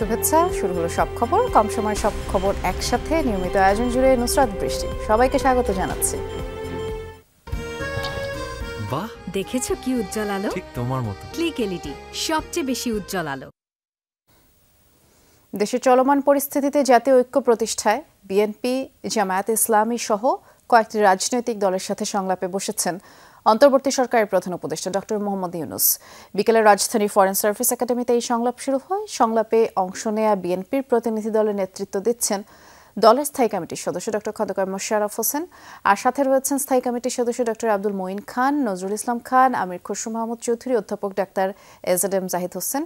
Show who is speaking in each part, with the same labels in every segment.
Speaker 1: শুভেচ্ছা। শুরু হলো সব খবর, কম সময় সব খবর একসাথে নিয়মিত আয়োজন জুড়ে নুসরাত বৃষ্টি। সবাইকে স্বাগত জানাচ্ছি।
Speaker 2: বাহ,
Speaker 3: দেখেছো কি উজ্জ্বল আলো?
Speaker 2: ঠিক তোমার মতো।
Speaker 3: ক্লিক এলইডি, সবচেয়ে বেশি উজ্জ্বল আলো।
Speaker 1: দেশের চলমান পরিস্থিতিতে জাতীয় ঐক্য প্রতিষ্ঠায় বিএনপি, জামায়াত ইসলামী সহ কয়েকটি রাজনৈতিক দলের সাথে সংলাপে বসেছেন অন্তর্বর্তী সরকারের প্রধান উপদেষ্টা ডক্টর মোহাম্মদ ইউনূস। বিকেলে রাজধানীর ফরেন সার্ভিস একাডেমিতে এই সংলাপ শুরু হয়। সংলাপে অংশ নেয়া বিএনপির প্রতিনিধি দলের নেতৃত্ব দিচ্ছেন দলের স্থায়ী কমিটির সদস্য ডক্টর খন্দকার মোশাররফ হোসেন, আর সাথে রয়েছেন স্থায়ী কমিটির সদস্য ডক্টর আব্দুল মঈন খান, নজরুল ইসলাম খান, আমির খসরু মাহমুদ চৌধুরী, অধ্যাপক ডাক্তার এজেডএম জাহিদ হোসেন।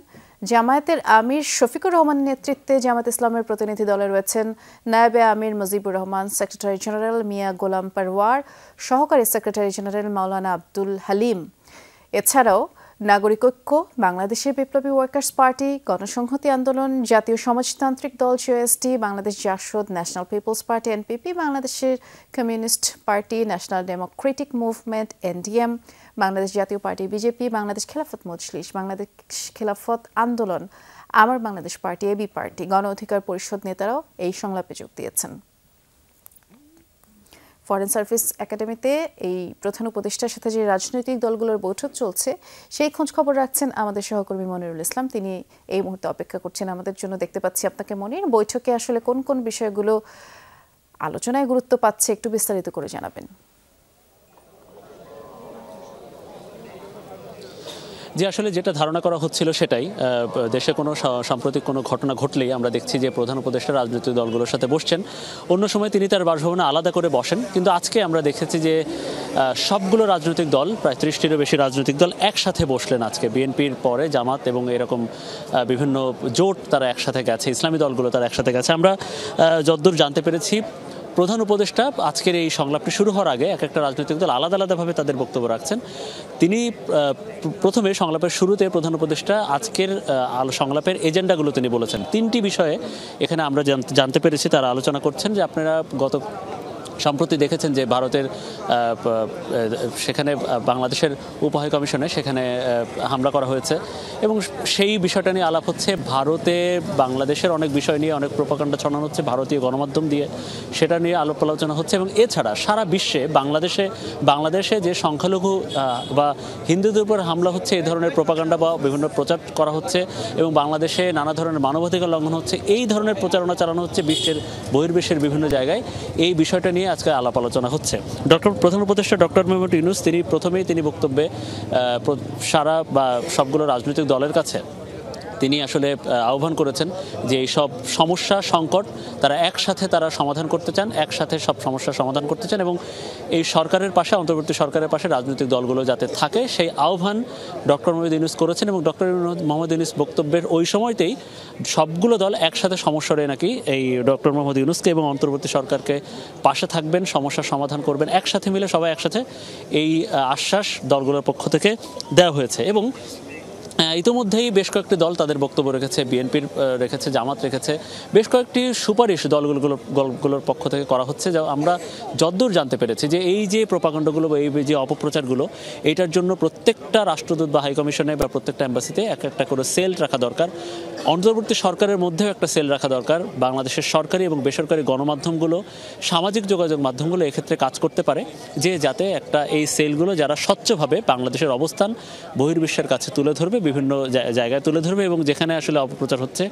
Speaker 1: জামায়াতের আমির শফিকুর রহমানের নেতৃত্বে জামায়াত ইসলামের প্রতিনিধি দলে রয়েছেন নায়েবে আমির মুজিবুর রহমান, সেক্রেটারি জেনারেল মিয়া গোলাম পারওয়ার, সহকারী সেক্রেটারি জেনারেল মাওলানা আব্দুল হালিম। এছাড়াও নাগরিক ঐক্য, বাংলাদেশের বিপ্লবী ওয়ার্কার্স পার্টি, গণসংহতি আন্দোলন, জাতীয় সমাজতান্ত্রিক দল JSD, Bangladesh JASAD, National People's Party NPP, বাংলাদেশের Communist Party, National Democratic Movement NDM, Bangladesh জাতীয় পার্টি বিজেপি, বাংলাদেশ খেলাফত মজলিস, বাংলাদেশ খেলাফত আন্দোলন, আমার বাংলাদেশ পার্টি এবি পার্টি, গণ অধিকার পরিষদ নেতারাও এই সংলাপে যোগ দিয়েছেন। ফরেন সার্ভিস একাডেমিতে এই প্রধান উপদেষ্টার সাথে যে রাজনৈতিক দলগুলোর বৈঠক চলছে সেই খোঁজ খবর রাখছেন আমাদের সহকর্মী মনিরুল ইসলাম। তিনি এই মুহূর্তে অপেক্ষা করছেন আমাদের জন্য। দেখতে পাচ্ছি আপনাকে মনির। বৈঠকে আসলে কোন কোন বিষয়গুলো আলোচনায় গুরুত্ব পাচ্ছে একটু বিস্তারিত করে জানাবেন।
Speaker 4: যে আসলে যেটা ধারণা করা হচ্ছিল সেটাই, দেশে কোনো সাম্প্রতিক কোনো ঘটনা ঘটলেই আমরা দেখছি যে প্রধান উপদেষ্টা রাজনৈতিক দলগুলোর সাথে বসছেন। অন্য সময় তিনি তার বাসভবনে আলাদা করে বসেন, কিন্তু আজকে আমরা দেখেছি যে সবগুলো রাজনৈতিক দল, প্রায় 30টিরও বেশি রাজনৈতিক দল একসাথে বসলেন আজকে। বিএনপির পরে জামাত এবং এরকম বিভিন্ন জোট তারা একসাথে গেছে, ইসলামী দলগুলো তারা একসাথে গেছে। আমরা যতদূর জানতে পেরেছি প্রধান উপদেষ্টা আজকের এই সংলাপটি শুরু হওয়ার আগে এক একটা রাজনৈতিক দল আলাদা আলাদাভাবে তাদের বক্তব্য রাখছেন। তিনি প্রথমে সংলাপের শুরুতে প্রধান উপদেষ্টা আজকের সংলাপের এজেন্ডাগুলো তিনি বলেছেন। 3টি বিষয়ে এখানে আমরা জানতে পেরেছি তারা আলোচনা করছেন। যে আপনারা সম্প্রতি দেখেছেন যে ভারতের সেখানে বাংলাদেশের উপহাই কমিশনে সেখানে হামলা করা হয়েছে এবং সেই বিষয়টা নিয়ে আলাপ হচ্ছে। ভারতে বাংলাদেশের অনেক বিষয় নিয়ে অনেক প্রোপাগান্ডা ছড়ানো হচ্ছে ভারতীয় গণমাধ্যম দিয়ে, সেটা নিয়ে আলাপ আলোচনা হচ্ছে। এবং এছাড়া সারা বিশ্বে বাংলাদেশে যে সংখ্যালঘু বা হিন্দুদের উপর হামলা হচ্ছে, এই ধরনের প্রোপাগান্ডা বা বিভিন্ন প্রচার করা হচ্ছে এবং বাংলাদেশে নানা ধরনের মানবাধিকার লঙ্ঘন হচ্ছে, এই ধরনের প্রচারণা চালানো হচ্ছে বহির্বিশ্বের বিভিন্ন জায়গায়। এই বিষয়টা নিয়ে আজকে আলাপ আলোচনা হচ্ছে। প্রধান উপদেষ্টা ডক্টর মোহাম্মদ ইউনূস তিনি প্রথমেই বক্তব্যে সারা বা সবগুলো রাজনৈতিক দলের কাছে তিনি আসলে আহ্বান করেছেন যে এই সব সমস্যা সংকট তারা একসাথে সমাধান করতে চান, একসাথে সব সমস্যার সমাধান করতে চান এবং এই সরকারের পাশে, অন্তর্বর্তী সরকারের পাশে রাজনৈতিক দলগুলো যাতে থাকে সেই আহ্বান ডক্টর মোহাম্মদ ইউনূস করেছেন। এবং ডক্টর মোহাম্মদ ইউনূস বক্তব্যের ওই সময়তেই সবগুলো দল একসাথে সমস্যারে নাকি এই ডক্টর মোহাম্মদ ইউনূসকে এবং অন্তর্বর্তী সরকারকে পাশে থাকবেন, সমস্যার সমাধান করবেন, একসাথে মিলে সবাই একসাথে, এই আশ্বাস দলগুলোর পক্ষ থেকে দেওয়া হয়েছে। এবং ইতিমধ্যেই বেশ কয়েকটি দল তাদের বক্তব্য রেখেছে, বিএনপির রেখেছে, জামাত রেখেছে, বেশ কয়েকটি সুপারিশ দলগুলোর পক্ষ থেকে করা হচ্ছে। যা আমরা যতদূর জানতে পেরেছি যে এই যে প্রোপাগান্ডাগুলো বা এই যে অপপ্রচারগুলো, এইটার জন্য প্রত্যেকটা রাষ্ট্রদূত বা হাইকমিশনে বা প্রত্যেকটা এম্বাসিতে একটা করে সেল রাখা দরকার। অন্তর্বর্তী সরকারের মধ্যেও একটা সেল রাখা দরকার। বাংলাদেশের সরকারি এবং বেসরকারি গণমাধ্যমগুলো, সামাজিক যোগাযোগ মাধ্যমগুলো এক্ষেত্রে কাজ করতে পারে, যে যাতে এই সেলগুলো যারা স্বচ্ছভাবে বাংলাদেশের অবস্থান বহির্বিশ্বের কাছে তুলে ধরবে, বিভিন্ন জায়গায় তুলে ধরবে এবং যেখানে আসলে অপপ্রচার হচ্ছে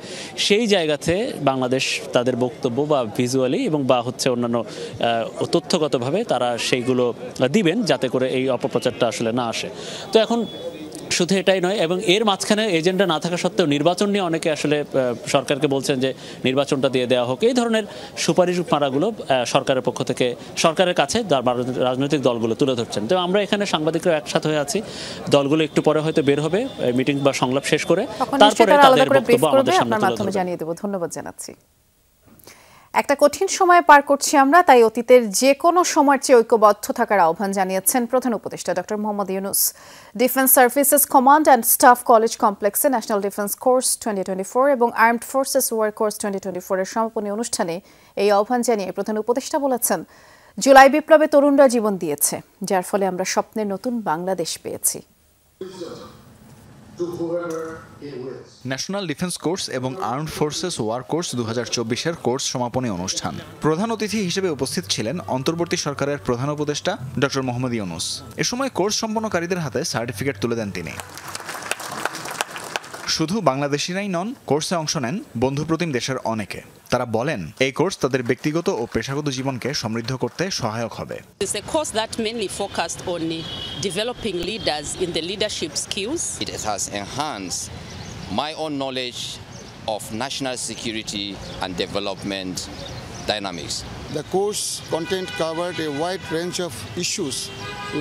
Speaker 4: সেই জায়গাতে বাংলাদেশ তাদের বক্তব্য বা ভিজুয়ালি এবং বা অন্যান্য তথ্যগতভাবে তারা সেইগুলো দিবেন, যাতে করে এই অপপ্রচারটা আসলে না আসে। তো এখন শুধু এটাই নয়, এবং এর মাঝখানে এজেন্ডা না থাকা সত্ত্বেও নির্বাচন নিয়ে অনেকে আসলে সরকারকে বলছেন যে নির্বাচনটা দিয়ে দেওয়া হোক। এই ধরনের সুপারিশ মারাগুলো সরকারের পক্ষ থেকে সরকারের কাছে রাজনৈতিক দলগুলো তুলে ধরছেন। তো আমরা এখানে সাংবাদিকরা একসাথে হয়ে আছি। দলগুলো একটু পরে হয়তো বের হবে মিটিং বা সংলাপ শেষ করে, তারপরে তাদের বক্তব্য আমাদের সামনে
Speaker 1: জানিয়ে দেব। ধন্যবাদ জানাচ্ছি। একটা কঠিন সময় পার করছি আমরা, তাই অতীতের যে কোনো সময়ের চেয়ে ঐক্যবদ্ধ থাকার আহ্বান জানিয়েছেন প্রধান উপদেষ্টা doctor Mohammad Yunus. Defence services command and staff college কমপ্লেক্সে ন্যাশনাল ডিফেন্স কোর্স 2024 এবং আর্মড ফোর্সেস ওয়ার কোর্স 2024 এর সমাপনী অনুষ্ঠানে এই আহ্বান জানিয়ে প্রধান উপদেষ্টা বলেছেন, জুলাই বিপ্লবে তরুণরা জীবন দিয়েছে, যার ফলে আমরা স্বপ্নের নতুন বাংলাদেশ পেয়েছি।
Speaker 2: ন্যাশনাল ডিফেন্স কোর্স এবং আর্মড ফোর্সেস ওয়ার কোর্স 2024-এর কোর্স সমাপনী অনুষ্ঠান। প্রধান অতিথি হিসেবে উপস্থিত ছিলেন অন্তর্বর্তী সরকারের প্রধান উপদেষ্টা ডক্টর মোহাম্মদ ইউনূস। এ সময় কোর্স সম্পন্নকারীদের হাতে সার্টিফিকেট তুলে দেন তিনি। শুধু বাংলাদেশিরাই নন, কোর্সে অংশ নেন বন্ধুপ্রতিম দেশের অনেকে। তারা বলেন এই কোর্স তাদের ব্যক্তিগত ও পেশাগত জীবনকে সমৃদ্ধ করতে সহায়ক হবে।
Speaker 5: It's a course that mainly focused on developing leaders in the leadership skills.
Speaker 6: It has enhanced my own knowledge of national security and development dynamics.
Speaker 7: The course content covered a wide range of issues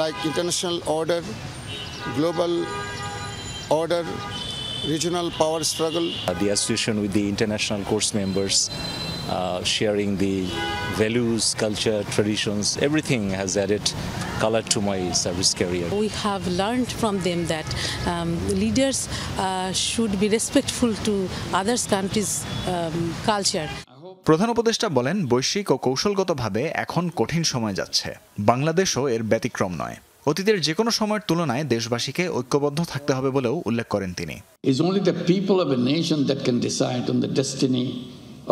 Speaker 7: like international order, global order, regional power struggle.
Speaker 8: The association with the international course members, sharing the values, culture, traditions, everything has added color to my service career.
Speaker 5: We have learned from them that leaders should be respectful to other countries' culture.
Speaker 2: প্রধান উপদেষ্টা বলেন বৈশ্বিক ও কৌশলগতভাবে এখন কঠিন সময় যাচ্ছে, বাংলাদেশও এর ব্যতিক্রম নয়। অতীতের যে কোনো সময়ের তুলনায় দেশবাসীকে ঐক্যবদ্ধ থাকতে হবে বলেও উল্লেখ করেন তিনি।
Speaker 9: It's only the people of a nation that can decide on the destiny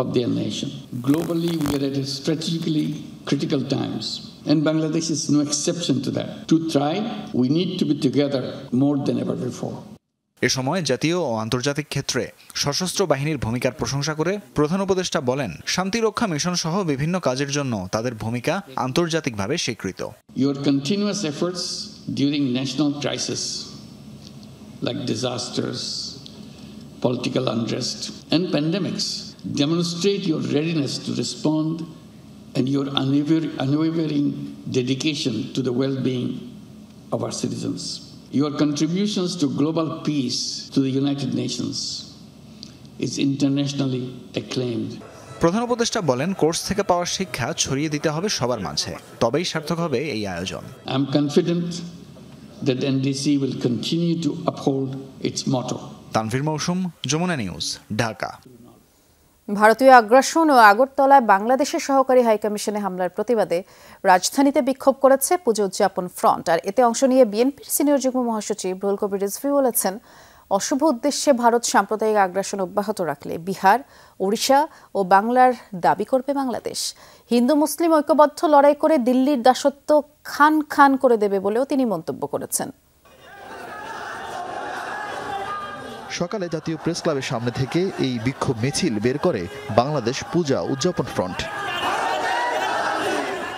Speaker 9: of their nation. Globally, we are at a strategically critical times, and Bangladesh is no exception to that. To thrive, we need to be together more than ever before.
Speaker 2: এ সময় জাতীয় ও আন্তর্জাতিক ক্ষেত্রে সশস্ত্র বাহিনীর ভূমিকার প্রশংসা করে প্রধান উপদেষ্টা বলেন শান্তিরক্ষা মিশন সহ বিভিন্ন কাজের জন্য তাদের ভূমিকা আন্তর্জাতিকভাবে স্বীকৃত।
Speaker 9: Your continuous efforts during national crisis like disasters, political unrest and pandemics demonstrate your readiness to respond and your unwavering dedication to the well-being of our citizens. Your contributions to global peace to the United Nations is internationally acclaimed.
Speaker 2: প্রধান উপদেষ্টা বলেন course থেকে পাওয়া শিক্ষা ছড়িয়ে দিতে হবে সবার মাঝে, তবেই সার্থক হবে এই আয়োজন।
Speaker 9: I am confident that NDC will continue to uphold its motto.
Speaker 2: Tanvir মৌসুম, যমুনা নিউজ, ঢাকা।
Speaker 1: ভারতীয় আগ্রাসন ও আগরতলায় বাংলাদেশের সহকারী হাইকমিশনে হামলার প্রতিবাদে রাজধানীতে বিক্ষোভ করেছে পুজো উদযাপন ফ্রন্ট। আর এতে অংশ নিয়ে বিএনপির সিনিয়র যুগ্ম মহাসচিব রুহুল কবির রিজভী বলেছেন অশুভ উদ্দেশ্যে ভারত সাম্প্রদায়িক আগ্রাসন অব্যাহত রাখলে বিহার, ওড়িশা ও বাংলার দাবি করবে বাংলাদেশ। হিন্দু মুসলিম ঐক্যবদ্ধ লড়াই করে দিল্লির দাসত্ব খান খান করে দেবে বলেও তিনি মন্তব্য করেছেন।
Speaker 10: সকালে জাতীয় প্রেস ক্লাবের সামনে থেকে এই বিক্ষোভ মিছিল বের করে বাংলাদেশ পূজা উদযাপন ফ্রন্ট।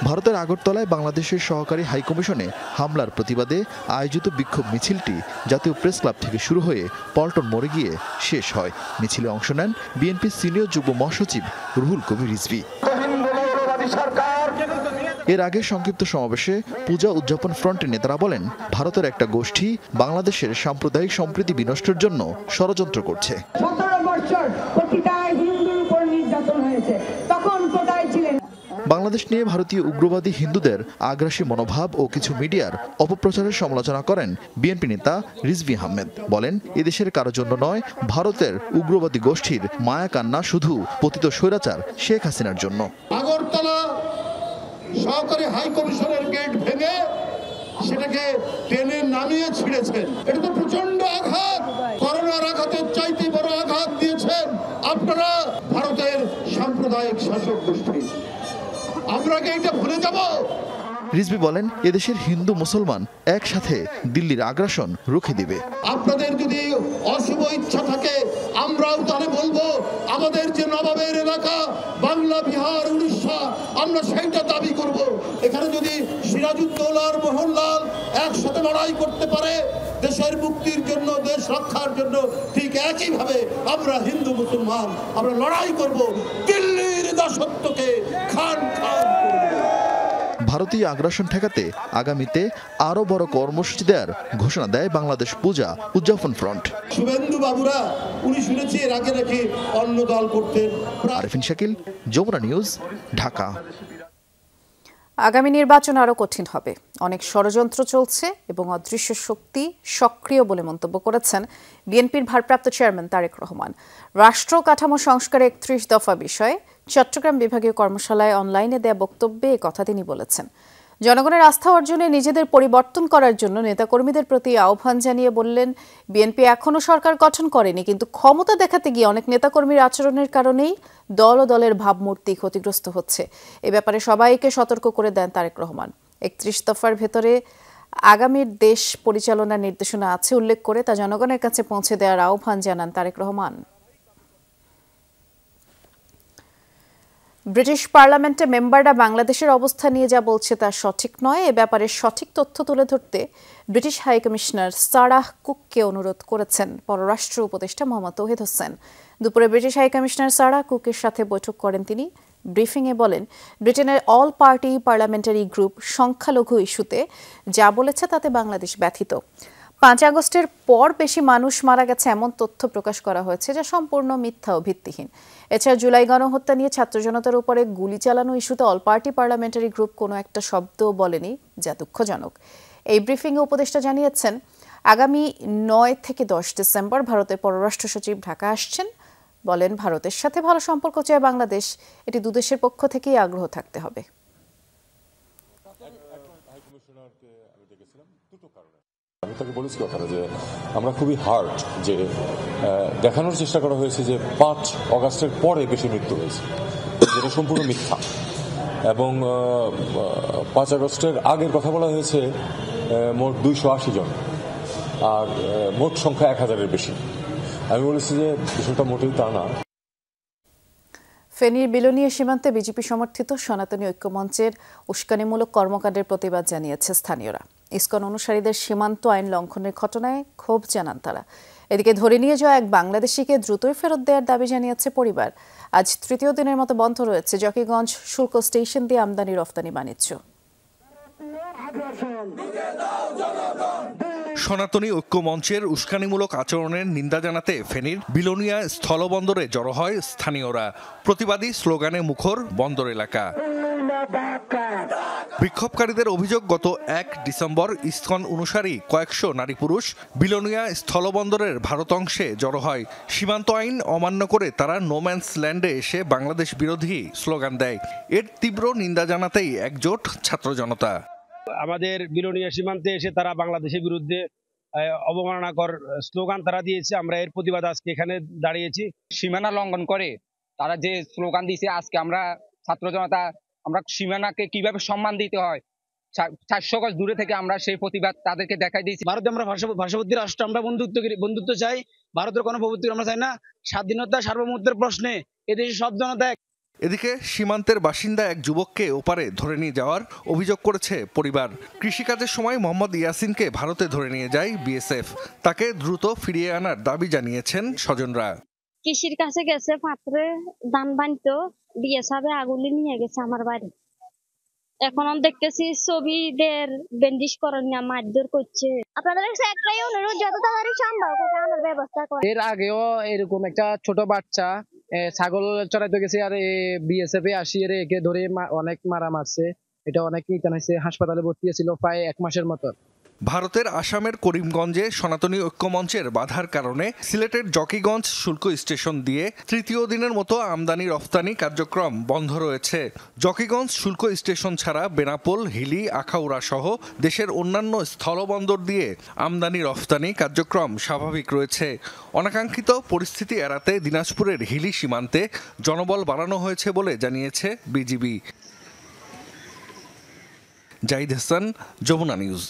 Speaker 10: ভারতের আগরতলায় বাংলাদেশের সহকারী হাইকমিশনে হামলার প্রতিবাদে আয়োজিত বিক্ষোভ মিছিলটি জাতীয় প্রেস ক্লাব থেকে শুরু হয়ে পল্টন মোড়ে গিয়ে শেষ হয়। মিছিলে অংশ নেন বিএনপির সিনিয়র যুগ্ম মহাসচিব রুহুল কবির রিজভী। এর আগে সংক্ষিপ্ত সমাবেশে পূজা উদযাপন ফ্রন্টের নেতারা বলেন ভারতের একটা গোষ্ঠী বাংলাদেশের সাম্প্রদায়িক সম্প্রীতি বিনষ্টের জন্য ষড়যন্ত্র করছে। বাংলাদেশ নিয়ে ভারতীয় উগ্রবাদী হিন্দুদের আগ্রাসী মনোভাব ও কিছু মিডিয়ার অপপ্রচারের সমালোচনা করেন বিএনপি নেতা রিজভী আহমেদ। বলেন এদেশের কারো জন্য নয়, ভারতের উগ্রবাদী গোষ্ঠীর মায়া কান্না শুধু পতিত স্বৈরাচার শেখ হাসিনার জন্য।
Speaker 11: আগরতলা সহকারী হাইকমিশনের গেট ভেঙে সেটাকে টেনে নামিয়ে ছিঁড়েছেন। এটা তো প্রচন্ড আঘাত, করোনার আঘাতের চাইতে বড় আঘাত দিয়েছেন আপনারা ভারতের সাম্প্রদায়িক শাসক গোষ্ঠী। আমরা কি এটা ভুলে যাব?
Speaker 10: রিজভী বলেন এদেশের হিন্দু মুসলমান একসাথে দিল্লির আগ্রাসন রুখে দিবে।
Speaker 11: আপনাদের যদি অশুভ ইচ্ছা থাকে আমরাও তাহলে বলবো আমাদের যে নবাবের এলাকা বাংলা, বিহার, উড়িষ্যা আমরা সেইটা দাবি করব। এখানে যদি সিরাজউদ্দৌলার মোহনলাল একসাথে লড়াই করতে পারে দেশের মুক্তির জন্য, দেশ রক্ষার জন্য, ঠিক একইভাবে আমরা হিন্দু মুসলমান আমরা লড়াই করব, দিল্লির দাসত্বকে খান খান করব।
Speaker 10: ভারতীয় আগ্রাসন ঠেকাতে আগামীতে আরো বড় কর্মসূচি দেওয়ার ঘোষণা দেয় বাংলাদেশ পূজা উদযাপন ফ্রন্ট।
Speaker 11: শুভেন্দু বাবুরা উনি শুনেছি এর আগে নাকি অন্য দল করতেন।
Speaker 10: আরিফিন শাকিল, যমুনা নিউজ, ঢাকা।
Speaker 1: আগামী নির্বাচন আরও কঠিন হবে, অনেক ষড়যন্ত্র চলছে এবং অদৃশ্য শক্তি সক্রিয় বলে মন্তব্য করেছেন বিএনপির ভারপ্রাপ্ত চেয়ারম্যান তারেক রহমান। রাষ্ট্র কাঠামো সংস্কারে ৩১ দফা বিষয়ে চট্টগ্রাম বিভাগীয় কর্মশালায় অনলাইনে দেয়া বক্তব্যে কথা তিনি বলেছেন। জনগণের আস্থা অর্জনে নিজেদের পরিবর্তন করার জন্য নেতাকর্মীদের প্রতি আহ্বান জানিয়ে বললেন, বিএনপি এখনো সরকার গঠন করেনি, কিন্তু ক্ষমতা দেখাতে গিয়ে অনেক নেতাকর্মীর আচরণের কারণেই দল ও দলের ভাবমূর্তি ক্ষতিগ্রস্ত হচ্ছে। এ ব্যাপারে সবাইকে সতর্ক করে দেন তারেক রহমান। ৩১ দফার ভেতরে আগামীর দেশ পরিচালনার নির্দেশনা আছে উল্লেখ করে তা জনগণের কাছে পৌঁছে দেওয়ার আহ্বান জানান তারেক রহমান। ব্রিটিশ পার্লামেন্টে মেম্বাররা বাংলাদেশের অবস্থা নিয়ে যা বলছে তা সঠিক নয়। এ ব্যাপারে সঠিক তথ্য তুলে ধরতে ব্রিটিশ হাই কমিশনার সারাহ কুককে অনুরোধ করেছেন পররাষ্ট্র উপদেষ্টা মোহাম্মদ তৌহিদ হোসেন। দুপুরে ব্রিটিশ হাই কমিশনার সারাহ কুকের সাথে বৈঠক করেন তিনি। ব্রিফিংয়ে বলেন, ব্রিটেনের অল পার্টি পার্লামেন্টারি গ্রুপ সংখ্যালঘু ইস্যুতে যা বলেছে তাতে বাংলাদেশ ব্যথিত। ৫ আগস্টের পর বেশি মানুষ মারা গেছে এমন তথ্য প্রকাশ করা হয়েছে যা সম্পূর্ণ মিথ্যা ও ভিত্তিহীন। এছাড়া জুলাই গণহত্যা নিয়ে ছাত্র জনতার উপরে গুলি চালানো ইস্যুতে অল পার্টি পার্লামেন্টারি গ্রুপ কোনো একটা শব্দও বলেনি, যা দুঃখজনক। এই ব্রিফিংয়ে উপদেষ্টা জানিয়েছেন, আগামী ৯ থেকে ১০ ডিসেম্বর ভারতের পররাষ্ট্র সচিব ঢাকা আসছেন। বলেন, ভারতের সাথে ভালো সম্পর্ক চায় বাংলাদেশ, এটি দুদেশের পক্ষ থেকেই আগ্রহ থাকতে হবে।
Speaker 12: আমি তাকে বলেছি কথাটা যে আমরা খুবই হার্ট যে দেখানোর চেষ্টা করা হয়েছে যে ৫ অগাস্টের পরে বেশি মৃত্যু হয়েছে, যেটা সম্পূর্ণ মিথ্যা। এবং ৫ আগস্টের আগের কথা বলা হয়েছে মোট ২৮০ জন, আর মোট সংখ্যা ১,০০০-এর বেশি। আমি বলেছি যে বিষয়টা মোটেই তা না।
Speaker 1: ফেনীর বিলোনিয়া সীমান্তে বিজেপি সমর্থিত সনাতনী ঐক্যমঞ্চের উস্কানিমূলক কর্মকাণ্ডের প্রতিবাদ জানিয়েছে স্থানীয়রা। ইসকন অনুসারীদের সীমান্ত আইন লঙ্ঘনের ঘটনায় ক্ষোভ জানান তারা। এদিকে ধরে নিয়ে যাওয়া এক বাংলাদেশিকে দ্রুতই ফেরত দেওয়ার দাবি জানিয়েছে পরিবার। আজ তৃতীয় দিনের মতো বন্ধ রয়েছে জকিগঞ্জ শুল্ক স্টেশন দিয়ে আমদানি রফতানি বাণিজ্য।
Speaker 13: সনাতনী ঐক্যমঞ্চের উস্কানিমূলক আচরণের নিন্দা জানাতে ফেনীর বিলোনিয়া স্থলবন্দরে জড়ো হয় স্থানীয়রা। প্রতিবাদী স্লোগানে মুখর বন্দর এলাকা। বিক্ষোভকারীদের অভিযোগ, গত ১ ডিসেম্বর ইসকন অনুসারী কয়েকশো নারী পুরুষ বিলোনিয়া স্থলবন্দরের ভারত অংশে জড়ো হয়। সীমান্ত আইন অমান্য করে তারা নোম্যান্স ল্যান্ডে এসে বাংলাদেশ বিরোধী স্লোগান দেয়। এর তীব্র নিন্দা জানাতেই একজোট ছাত্র জনতা।
Speaker 14: আমাদের বিলোনিয়া সীমান্তে এসে তারা বাংলাদেশের বিরুদ্ধে অবমাননাকর স্লোগান তারা দিয়েছে। আমরা এর প্রতিবাদ আজকে এখানে দাঁড়িয়েছি।
Speaker 15: সীমানা লঙ্ঘন করে তারা যে স্লোগান দিয়েছে, আজকে আমরা ছাত্র জনতা আমরা সীমানাকে কিভাবে সম্মান দিতে হয় ৪০০ গজ দূরে থেকে আমরা সেই প্রতিবাদ তাদেরকে দেখাই দিয়েছি।
Speaker 14: ভারতে আমরা ভাষাবুদ্ধি রাষ্ট্র, আমরা বন্ধুত্ব চাই, ভারতের কোনো প্রভুত্ব আমরা চাই না। স্বাধীনতা সার্বভৌমত্বের প্রশ্নে এদেশে সব জনতা।
Speaker 13: এদিকে সীমান্তের বাসিন্দা এক যুবককে ওপারে ধরে নিয়ে যাওয়ার অভিযোগ করেছে পরিবার। কৃষিকাজের সময় মোহাম্মদ ইয়াসিনকে ভারতে ধরে নিয়ে যায় বিএসএফ। তাকে দ্রুত ফিরিয়ে আনার দাবি জানিয়েছেন স্বজনরা।
Speaker 16: কৃষির কাছে গেছে, পাত্রে ধান বানতো, বিএসএফ আগুলি নিয়ে গেছে আমার বাড়ি। এখন আমি দেখতেছি ছবিদের বেন্ডিশ করেন না, মারধর করছে। আপনাদের কাছে একটাই অনুরোধ, যত তাড়াতাড়ি সম্ভব আনার ব্যবস্থা করেন।
Speaker 14: এর আগেও এরকম একটা ছোট বাচ্চা ছাগল চড়াইতে গেছে, আর বিএসএফ আসি একে ধরে অনেক মারা মারছে। এটা অনেক নিতান হয়েছে, হাসপাতালে ভর্তি ছিল প্রায় ১ মাসের মতো।
Speaker 13: ভারতের আসামের করিমগঞ্জে সনাতনী ঐক্যমঞ্চের বাধার কারণে সিলেটের জকিগঞ্জ শুল্ক স্টেশন দিয়ে তৃতীয় দিনের মতো আমদানি রফতানি কার্যক্রম বন্ধ রয়েছে। জকিগঞ্জ শুল্ক স্টেশন ছাড়া বেনাপোল, হিলি, আখাউড়া সহ দেশের অন্যান্য স্থলবন্দর দিয়ে আমদানি রফতানি কার্যক্রম স্বাভাবিক রয়েছে। অনাকাঙ্ক্ষিত পরিস্থিতি এড়াতে দিনাজপুরের হিলি সীমান্তে জনবল বাড়ানো হয়েছে বলে জানিয়েছে বিজিবি। জাহিদ হাসান, যমুনা নিউজ।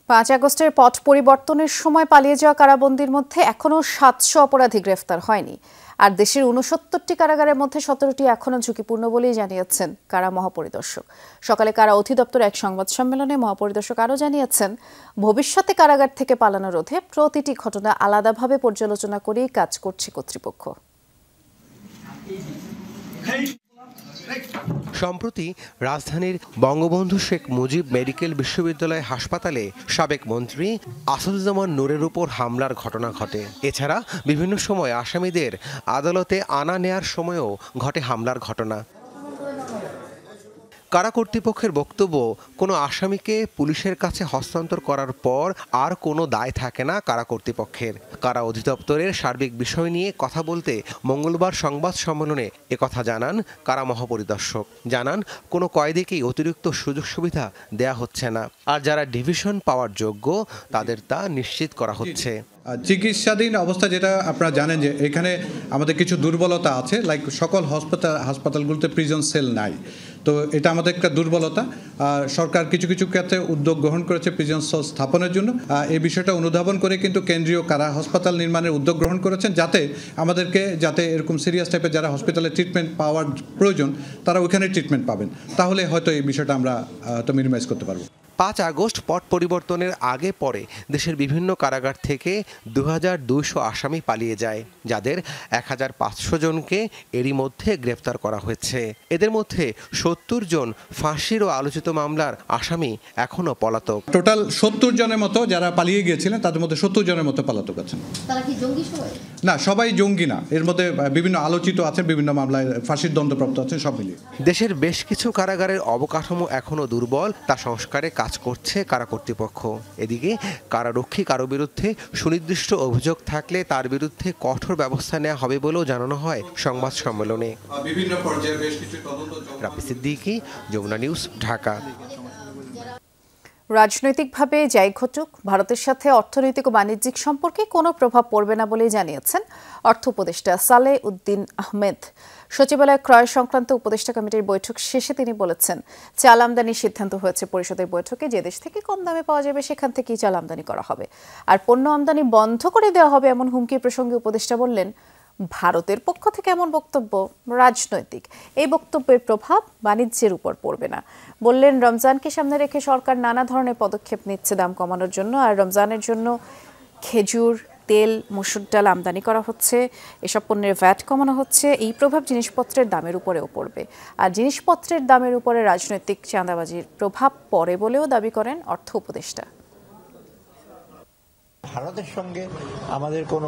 Speaker 1: ৫ আগস্টের পট পরিবর্তনের সময় পালিয়ে যাওয়া কারাবন্দীর মধ্যে এখনও ৭০০ অপরাধী গ্রেফতার হয়নি। আর দেশের ৬৯টি কারাগারের মধ্যে ১৭টি এখনও ঝুঁকিপূর্ণ বলেই জানিয়েছেন কারা মহাপরিদর্শক। সকালে কারা অধিদপ্তর এক সংবাদ সম্মেলনে মহাপরিদর্শক আরও জানিয়েছেন, ভবিষ্যতে কারাগার থেকে পালানো রোধে প্রতিটি ঘটনা আলাদাভাবে পর্যালোচনা করেই কাজ করছে কর্তৃপক্ষ।
Speaker 17: সম্প্রতি রাজধানীর বঙ্গবন্ধু শেখ মুজিব মেডিকেল বিশ্ববিদ্যালয় হাসপাতালে সাবেক মন্ত্রী আসাদুজ্জামান নূরের উপর হামলার ঘটনা ঘটে। এছাড়া বিভিন্ন সময় আসামিদের আদালতে আনা নেয়ার সময়ও ঘটে হামলার ঘটনা। কারা কর্তৃপক্ষের বক্তব্য, কোনো আসামিকে পুলিশের কাছে হস্তান্তর করার পর আর কোনো দায় থাকে না কারা কর্তৃপক্ষের। কারা অধিদপ্তরের সার্বিক বিষয় নিয়ে কথা বলতে মঙ্গলবার সংবাদ সম্মেলনে একথা জানান কারা মহাপরিদর্শক। জানান কোনো কয়েদিকেই অতিরিক্ত সুযোগ সুবিধা দেয়া হচ্ছে না, আর যারা ডিভিশন পাওয়ার যোগ্য তাদের তা নিশ্চিত করা হচ্ছে।
Speaker 18: চিকিৎসাধীন অবস্থা, যেটা আপনারা জানেন যে এখানে আমাদের কিছু দুর্বলতা আছে, লাইক সকল হাসপাতালগুলোতে প্রিজন সেল নাই, তো এটা আমাদের একটা দুর্বলতা। সরকার কিছু কিছু ক্ষেত্রে উদ্যোগ গ্রহণ করেছে প্রিজন সেল স্থাপনের জন্য। এই বিষয়টা অনুধাবন করে কিন্তু কেন্দ্রীয় কারা হাসপাতাল নির্মাণের উদ্যোগ গ্রহণ করেছেন, যাতে এরকম সিরিয়াস টাইপের যারা হসপিটালে ট্রিটমেন্ট পাওয়ার প্রয়োজন তারা ওইখানে ট্রিটমেন্ট পাবেন। তাহলে হয়তো এই বিষয়টা আমরা তো মিনিমাইজ করতে পারবো।
Speaker 17: 5 আগস্ট পট পরিবর্তনের আগে পরে দেশের বিভিন্ন কারাগার থেকে 2200 আসামি পালিয়ে যায়, যাদের 1500 জনকে এরই মধ্যে গ্রেফতার করা হয়েছে। এদের মধ্যে 70 জন ফাঁসির ও আলোচিত মামলার আসামি এখনো পলাতক।
Speaker 18: টোটাল 70 জনের মতো যারা পালিয়ে গিয়েছিলেন, তাদের মধ্যে 70 জনের মতো পলাতক আছেন।
Speaker 19: তারা কি জঙ্গি সবাই?
Speaker 18: না, সবাই জঙ্গি না, এর মধ্যে বিভিন্ন আলোচিত আছেন, বিভিন্ন মামলায় ফাঁসির দণ্ডপ্রাপ্ত আছেন, সব মিলিয়ে।
Speaker 17: দেশের বেশ কিছু কারাগারের অবকাঠামো এখনো দুর্বল, তা সংস্কারে কাজ করছে কারা কর্তৃপক্ষ। এদিকে কারারক্ষী কারো বিরুদ্ধে সুনির্দিষ্ট অভিযোগ থাকলে তার বিরুদ্ধে কঠোর ব্যবস্থা নেওয়া হবে বলেও জানানো হয় সংবাদ সম্মেলনে।
Speaker 18: বিভিন্ন পর্যায়ে বেশ কিছু তদন্ত।
Speaker 17: রাফি সিদ্দিকী, যমুনা নিউজ, ঢাকা।
Speaker 1: রাজনৈতিকভাবে যাই ঘটুক, ভারতের সাথে অর্থনৈতিক ও বাণিজ্যিক সম্পর্কে কোনো প্রভাব পড়বে না বলেই জানিয়েছেন অর্থ উপদেষ্টা সালেহ উদ্দিন আহমেদ। সচিবালয় ক্রয় সংক্রান্ত উপদেষ্টা কমিটির বৈঠক শেষে তিনি বলেছেন, চাল আমদানির সিদ্ধান্ত হয়েছে পরিষদের বৈঠকে। যে দেশ থেকে কম দামে পাওয়া যাবে সেখান থেকেই চাল আমদানি করা হবে, আর পণ্য আমদানি বন্ধ করে দেওয়া হবে এমন হুমকি প্রসঙ্গে উপদেষ্টা বললেন, ভারতের পক্ষ থেকে এমন বক্তব্য রাজনৈতিক। এই বক্তব্যের প্রভাব বাণিজ্যের উপর পড়বে না। বললেন, রমজানকে সামনে রেখে সরকার নানা ধরনের পদক্ষেপ নিচ্ছে দাম কমানোর জন্য, আর রমজানের জন্য খেজুর, তেল, মসুর ডাল আমদানি করা হচ্ছে, এসব পণ্যের ভ্যাট কমানো হচ্ছে। এই প্রভাব জিনিসপত্রের দামের উপরেও পড়বে, আর জিনিসপত্রের দামের উপরে রাজনৈতিক চাঁদাবাজির প্রভাব পড়ে বলেও দাবি করেন অর্থ উপদেষ্টা।
Speaker 20: ভারতের সঙ্গে আমাদের কোনো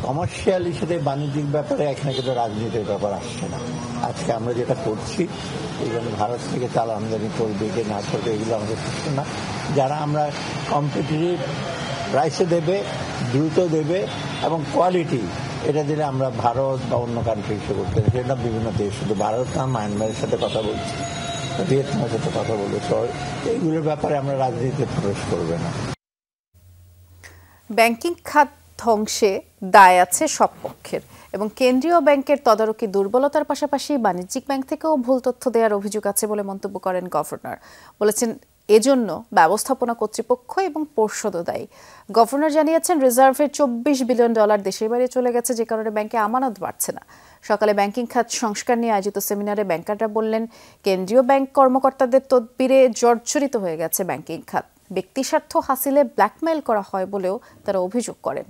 Speaker 20: কমার্শিয়াল ইস্যুতে বাণিজ্যিক ব্যাপারে এখানে কিন্তু রাজনীতির ব্যাপার আসছে না। আজকে আমরা যেটা করছি, এবং ভারত থেকে চাল আমদানি করবে কি না করবে এগুলো আমাদের প্রশ্ন না। যারা আমরা কম্পিটিটিভ প্রাইসে দেবে, দ্রুত দেবে এবং কোয়ালিটি, এটা দিলে আমরা ভারত বা অন্য কান্ট্রি হিসেবে করতে পারি। সেটা বিভিন্ন দেশ, শুধু ভারত না, মায়ানমারের সাথে কথা বলছি, ভিয়েতনামের সাথে কথা বলেছি, এইগুলোর ব্যাপারে আমরা রাজনীতিতে প্রবেশ করবে না।
Speaker 1: ব্যাংকিং খাত ধ্বংসে দায় আছে সব পক্ষের, এবং কেন্দ্রীয় ব্যাংকের তদারকি দুর্বলতার পাশাপাশি বাণিজ্যিক ব্যাংক থেকেও ভুল তথ্য দেওয়ার অভিযোগ আছে বলে মন্তব্য করেন গভর্নর। বলেছেন, এজন্য ব্যবস্থাপনা কর্তৃপক্ষ এবং পর্ষদও দায়ী। গভর্নর জানিয়েছেন, রিজার্ভের $24 বিলিয়ন দেশের বাইরে চলে গেছে, যে কারণে ব্যাংকে আমানত বাড়ছে না। সকালে ব্যাংকিং খাত সংস্কার নিয়ে আয়োজিত সেমিনারে ব্যাংকাররা বললেন, কেন্দ্রীয় ব্যাংক কর্মকর্তাদের তদবিরে জর্জরিত হয়ে গেছে ব্যাংকিং খাত। ব্যক্তিস্বার্থ হাসিলে ব্ল্যাকমেইল করা হয় বলেও তারা অভিযোগ করেন।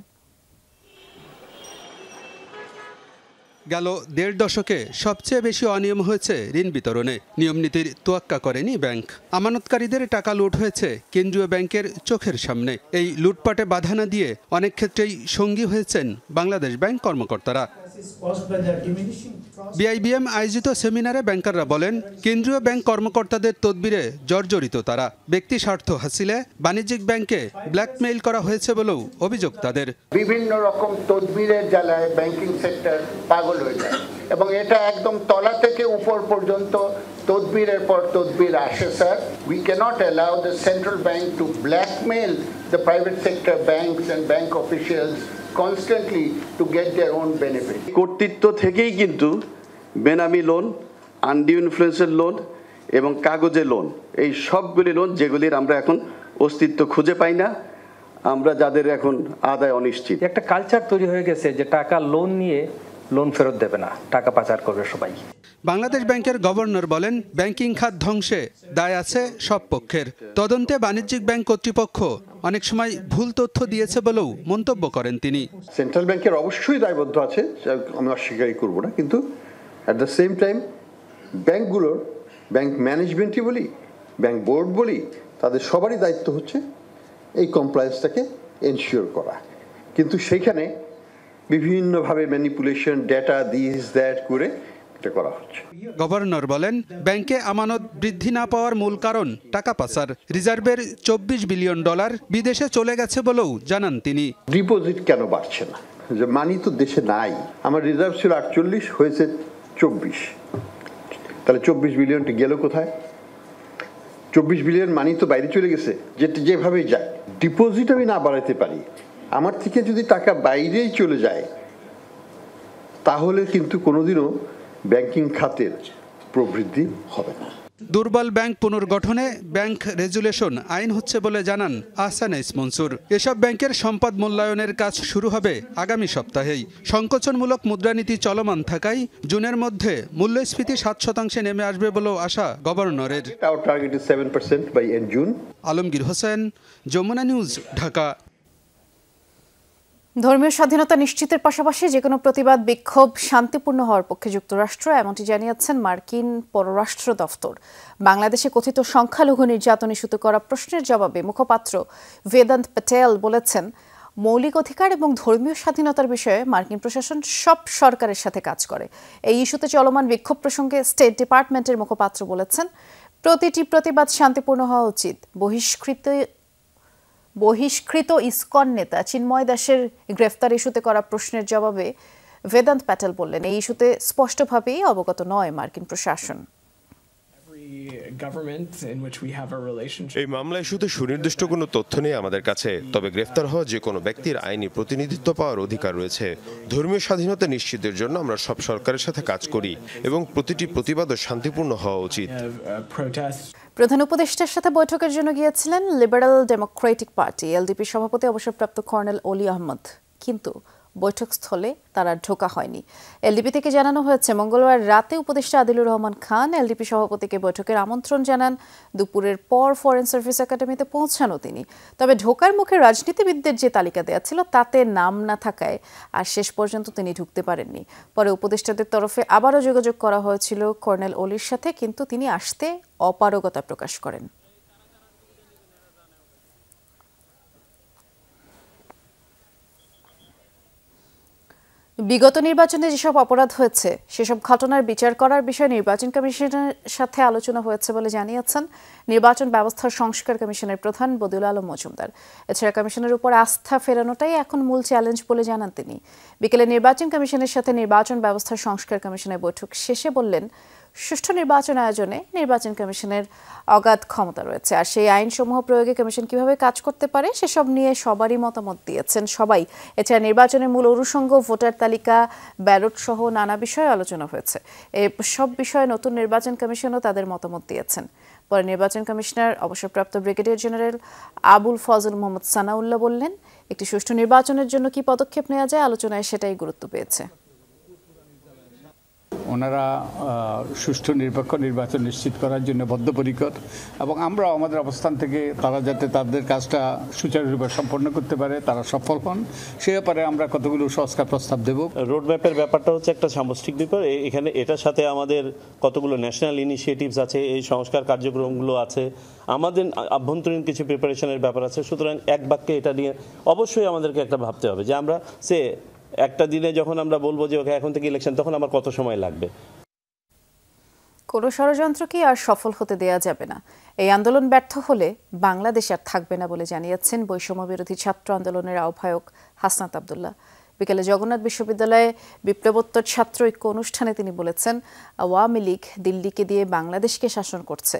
Speaker 21: গেল 1.5 দশকে সবচেয়ে বেশি অনিয়ম হয়েছে ঋণ বিতরণে। নিয়মনীতির তোয়াক্কা করেনি ব্যাংক। আমানতকারীদের টাকা লুট হয়েছে কেন্দ্রীয় ব্যাংকের চোখের সামনে। এই লুটপাটে বাধা না দিয়ে অনেক ক্ষেত্রেই সঙ্গী হয়েছেন বাংলাদেশ ব্যাংক কর্মকর্তারা। বিআইবিএম আয়োজিত সেমিনারে ব্যাংকাররা বলেন, কেন্দ্রীয় ব্যাংক কর্মকর্তাদের তদবিরে জর্জরিত তারা। ব্যক্তি স্বার্থ হাসিলে বাণিজ্যিক ব্যাংকে ব্ল্যাকমেইল করা হয়েছে বলেও অভিযোগ তাদের।
Speaker 22: বিভিন্ন রকম তদবিরের জ্বালায় ব্যাংকিং সেক্টর পাগল হয়ে যায়, এবং এটা একদম তলা থেকে উপর পর্যন্ত তদবিরের পর তদবির আসে। Sir, we cannot allow the central bank to blackmail the private sector banks and bank officials constantly to get their own benefit.
Speaker 23: কর্তৃত্ব থেকেই কিন্তু বেনামি লোন, আনডিউ ইনফ্লুয়েন্সের লোন এবং কাগজে লোন, এই সবগুলি লোন যেগুলির আমরা এখন অস্তিত্ব খুঁজে পাই না, আমরা যাদের এখন আদায় অনিশ্চিত।
Speaker 24: একটা কালচার তৈরি হয়ে গেছে যে টাকা লোন নিয়ে লোন ফেরত দেবে না, টাকা পাচার করবে সবাই।
Speaker 21: বাংলাদেশ ব্যাংকের গভর্নর বলেন, ব্যাংকিং খাত ধ্বংসে দায় আছে সব পক্ষের। তদন্তে বাণিজ্যিক ব্যাংক কর্তৃপক্ষ অনেক সময় ভুল তথ্য দিয়েছে বলেও মন্তব্য করেন তিনি।
Speaker 25: সেন্ট্রাল ব্যাংকের অবশ্যই দায়বদ্ধ আছে, আমি অস্বীকারই করব না, কিন্তু অ্যাট দ্য সেম টাইম ব্যাংকগুলোর, ব্যাংক ম্যানেজমেন্টই বলি, ব্যাংক বোর্ড বলি, তাদের সবারই দায়িত্ব হচ্ছে এই কমপ্লায়েন্সটাকে এনশিওর করা। কিন্তু সেইখানে বিভিন্নভাবে ম্যানিপুলেশন, ডেটা দিস দ্যাট করে করা হচ্ছে।
Speaker 21: গভর্নর বলেন, ব্যাংকে আমানত বৃদ্ধি না পাওয়ার মূল কারণ টাকা পাচার। রিজার্ভের $24 বিলিয়ন বিদেশে চলে গেছে বলেও জানান তিনি।
Speaker 25: ডিপোজিট কেন বাড়ছে না? যে মানি তো দেশে নাই। আমার রিজার্ভ ছিল 48, হয়েছে 24। তাহলে 24 বিলিয়নটি গেল কোথায়? 24 বিলিয়ন মানি তো বাইরে চলে গেছে, যেভাবেই যায়। ডিপোজিট আমি না বাড়াতে পারি, আমার থেকে যদি টাকা বাইরেই চলে যায়, তাহলে কিন্তু কোনোদিনও ব্যাংকিং খাতের প্রবৃদ্ধি হবে না।
Speaker 21: দুর্বল ব্যাংক পুনর্গঠনে ব্যাংক রেজুলেশন আইন হচ্ছে বলে জানান আহসান এস মনসুর। এসব ব্যাংকের সম্পদ মূল্যায়নের কাজ শুরু হবে আগামী সপ্তাহেই। সংকোচনমূলক মুদ্রানীতি চলমান থাকায় জুনের মধ্যে মূল্যস্ফীতি 7% নেমে আসবে বলেও আশা গভর্নরের। আলমগীর হোসেন, যমুনা নিউজ, ঢাকা।
Speaker 1: ধর্মীয় স্বাধীনতা নিশ্চিতের পাশাপাশি যেকোনো প্রতিবাদ বিক্ষোভ শান্তিপূর্ণ হওয়ার পক্ষে যুক্তরাষ্ট্র, এমনটি জানিয়েছেন মার্কিন পররাষ্ট্র দফতর। বাংলাদেশে কথিত সংখ্যালঘু নির্যাতন ইস্যুতে করা প্রশ্নের জবাবে মুখপাত্র বেদান্ত প্যাটেল বলেছেন, মৌলিক অধিকার এবং ধর্মীয় স্বাধীনতার বিষয়ে মার্কিন প্রশাসন সব সরকারের সাথে কাজ করে। এই ইস্যুতে চলমান বিক্ষোভ প্রসঙ্গে স্টেট ডিপার্টমেন্টের মুখপাত্র বলেছেন, প্রতিটি প্রতিবাদ শান্তিপূর্ণ হওয়া উচিত। বহিষ্কৃত ইসকন নেতা চিন্ময় দাসের গ্রেফতার ইস্যুতে করা প্রশ্নের জবাবে বেদান্ত প্যাটেল বললেন, এই ইস্যুতে স্পষ্টভাবেই অবগত নয় মার্কিন প্রশাসন।
Speaker 3: এই মামলা ইস্যুতে সুনির্দিষ্ট কোনো তথ্য নেই আমাদের কাছে, তবে গ্রেফতার হওয়া যে কোনো ব্যক্তির আইনি প্রতিনিধিত্ব পাওয়ার অধিকার রয়েছে। ধর্মীয় স্বাধীনতা নিশ্চিতের জন্য আমরা সব সরকারের সাথে কাজ করি এবং প্রতিটি প্রতিবাদও শান্তিপূর্ণ হওয়া উচিত।
Speaker 1: প্রধান উপদেষ্টার সাথে বৈঠকের জন্য গিয়েছিলেন লিবারেল ডেমোক্রেটিক পার্টি এলডিপি সভাপতি অবসরপ্রাপ্ত কর্নেল অলি আহমদ, কিন্তু বৈঠকস্থলে তারা ঢোকা হয়নি। এলডিপি থেকে জানানো হয়েছে, মঙ্গলবার রাতে উপদেষ্টা আদিলুর রহমান খান এলডিপি সভাপতিকে বৈঠকের আমন্ত্রণ জানান। দুপুরের পর ফরেন সার্ভিস একাডেমিতে পৌঁছানো তিনি, তবে ঢোকার মুখে রাজনীতিবিদদের যে তালিকা দেওয়া ছিল তাতে নাম না থাকায় আর শেষ পর্যন্ত তিনি ঢুকতে পারেননি। পরে উপদেষ্টাদের তরফে আবারও যোগাযোগ করা হয়েছিল কর্নেল অলির সাথে, কিন্তু তিনি আসতে অপারগতা প্রকাশ করেন। বিগত নির্বাচনে যেসব অপরাধ হয়েছে সেসব ঘটনার বিচার করার বিষয়ে নির্বাচন কমিশনের সাথে আলোচনা হয়েছে বলে জানিয়েছেন নির্বাচন ব্যবস্থার সংস্কার কমিশনের প্রধান বদিউল আলম মজুমদার। এছাড়া কমিশনের উপর আস্থা ফেরানোটাই এখন মূল চ্যালেঞ্জ বলে জানান তিনি। বিকেলে নির্বাচন কমিশনের সাথে নির্বাচন ব্যবস্থার সংস্কার কমিশনের বৈঠক শেষে বললেন, সুষ্ঠু নির্বাচন আয়োজনে নির্বাচন কমিশনের অগাধ ক্ষমতা রয়েছে, আর সেই আইনসমূহ প্রয়োগে কমিশন কিভাবে কাজ করতে পারে সেসব নিয়ে সবারই মতামত দিয়েছেন সবাই। এছাড়া নির্বাচনের মূল অনুষঙ্গ ভোটার তালিকা, ব্যালট সহ নানা বিষয়ে আলোচনা হয়েছে। এই সব বিষয়ে নতুন নির্বাচন কমিশনও তাদের মতামত দিয়েছেন। পরে নির্বাচন কমিশনার অবসরপ্রাপ্ত ব্রিগেডিয়ার জেনারেল আবুল ফজল মোহাম্মদ সানাউল্লাহ বললেন, একটি সুষ্ঠু নির্বাচনের জন্য কি পদক্ষেপ নেওয়া যায় আলোচনায় সেটাই গুরুত্ব পেয়েছে।
Speaker 4: ওনারা সুষ্ঠু নিরপেক্ষ নির্বাচন নিশ্চিত করার জন্য বদ্ধপরিকর, এবং আমরা আমাদের অবস্থান থেকে তারা যাতে তাদের কাজটা সুচারুরূপে সম্পন্ন করতে পারে, তারা সফল হন, সে ব্যাপারে আমরা কতগুলো সংস্কার প্রস্তাব দেব।
Speaker 6: রোডম্যাপের ব্যাপারটা হচ্ছে একটা সামষ্টিক ব্যাপার। এখানে এটার সাথে আমাদের কতগুলো ন্যাশনাল ইনিশিয়েটিভস আছে, এই সংস্কার কার্যক্রমগুলো আছে, আমাদের আভ্যন্তরীণ কিছু প্রিপারেশনের ব্যাপার আছে। সুতরাং এক বাক্যে এটা নিয়ে অবশ্যই আমাদেরকে একটা ভাবতে হবে যে আমরা একটা দিনে যখন আমরা বলবো যে ওকে এখন থেকে ইলেকশন, তখন আমার কত সময় লাগবে।
Speaker 1: কোনো ষড়যন্ত্রকে আর সফল হতে দেয়া যাবে না। এই আন্দোলন ব্যর্থ হলে বাংলাদেশ আর থাকবে না বলে জানিয়েছেন বৈষম্য বিরোধী ছাত্র আন্দোলনের আহ্বায়ক হাসনাত আব্দুল্লাহ। বিকেলে জগন্নাথ বিশ্ববিদ্যালয়ে বিপ্লবোত্তর ছাত্র ঐক্য অনুষ্ঠানে তিনি বলেছেন, আওয়ামী লীগ দিল্লিকে দিয়ে বাংলাদেশকে শাসন করছে।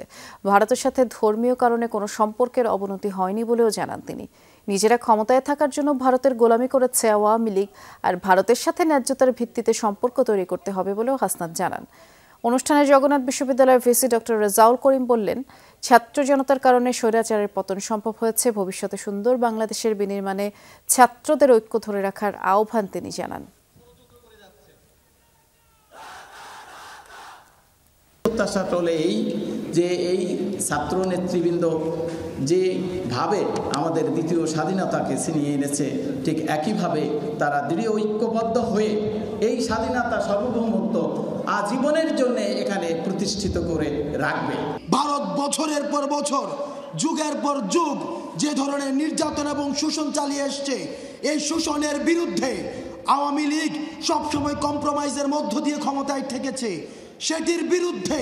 Speaker 1: ভারতের সাথে ধর্মীয় কারণে কোনো সম্পর্কের অবনতি হয়নি বলেও জানান তিনি। নিজেরা ক্ষমতায় থাকার জন্য ভারতের গোলামি করেছে আওয়ামী লীগ, আর ভারতের সাথে ন্যায্যতার ভিত্তিতে সম্পর্ক তৈরি করতে হবে বলেও হাসনাত জানান। অনুষ্ঠানে জগন্নাথ বিশ্ববিদ্যালয়ের ভিসি ডক্টর রেজাউল করিম বললেন, ছাত্র জনতার কারণে স্বৈরাচারের পতন সম্ভব হয়েছে। ভবিষ্যতে সুন্দর বাংলাদেশের বিনির্মাণে ছাত্রদের ঐক্য ধরে রাখার আহ্বান তিনি জানান।
Speaker 7: প্রত্যাশা চলে এই ছাত্র নেতৃবৃন্দ যেভাবে আমাদের দ্বিতীয় স্বাধীনতাকে ছিনিয়ে এনেছে, ঠিক একইভাবে তারা দৃঢ় ঐক্যবদ্ধ হয়ে এই স্বাধীনতা সার্বভৌমত্ব আজীবনের জন্য এখানে প্রতিষ্ঠিত করে রাখবে।
Speaker 19: ভারত বছরের পর বছর, যুগের পর যুগ যে ধরনের নির্যাতন এবং শোষণ চালিয়ে এসছে, এই শোষণের বিরুদ্ধে আওয়ামী লীগ সবসময় কম্প্রোমাইজের মধ্য দিয়ে ক্ষমতায় ঠেকেছে, সেটির বিরুদ্ধে